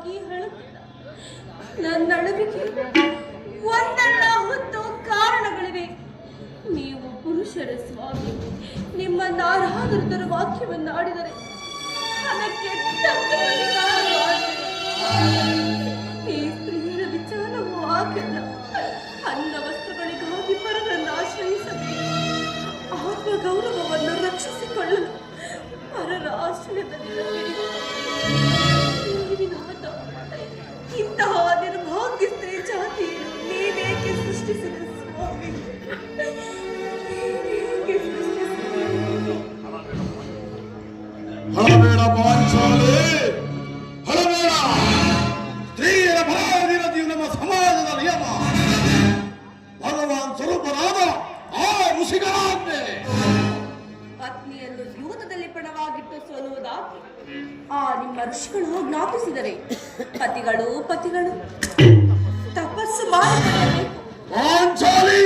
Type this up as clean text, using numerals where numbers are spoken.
ನಿಜವಾಗಿ ಹೇಳುತ್ತಿಲ್ಲ. ನನ್ನ ಅಳುವಿಗೆ ಒಂದಲ್ಲ ಹೊತ್ತು ಕಾರಣಗಳಿವೆ. ನೀವು ಪುರುಷರ ಸ್ವಾಮಿ, ನಿಮ್ಮ ನಾರಾಧೃತರ ವಾಕ್ಯವನ್ನು ಆಡಿದರೆ ಅದಕ್ಕೆ ತಕ್ಕವಾಗಿ ಕಾರಣವಾಗಿದೆ. ಈ ಸ್ತ್ರೀಯರ ವಿಚಾರವೂ ಆಗಲ್ಲ. ಅನ್ನ ವಸ್ತುಗಳಿಗಾಗಿ ಪರರನ್ನು ಆಶ್ರಯಿಸಬೇಕು. ಆತ್ಮಗೌರವವನ್ನು ರಕ್ಷಿಸಿಕೊಳ್ಳಲು ಪರರ ಆಶ್ರಯದಲ್ಲಿರಬೇಡಿ. ಇಂತಹ ನಿರ್ಭಾಗ್ಯ ಸ್ತ್ರೀ ಜಾತಿಯನ್ನು ನೀವೇಕೆ ಸೃಷ್ಟಿಸಿದ ಸ್ವಾಮಿ? ಹಳಬೇಡ ಪಾಂಚಾಲಿ, ಹಳಬೇಡ. ಸ್ತ್ರೀಯರ ಭಾವದಿರದಿಯು ನಮ್ಮ ಸಮಾಜದ ನಿಯಮ. ಭಗವಾನ್ ಸ್ವರೂಪನಾದ ಆ ಋಷಿಗಳಾಜ್ಞೆ. ಪತ್ನಿಯನ್ನು ಯೂತದಲ್ಲಿ ಪಣವಾಗಿಟ್ಟು ಸೋಲುವುದಾಗಿ ಆ ನಿಮ್ಮ ಋಷಿಗಳು ಜ್ಞಾಪಿಸಿದರೆ ಪತಿಗಳು ತಪಸ್ಸು ಮಾಡಬೇಕು. ಪಾಂಚಾಲಿ,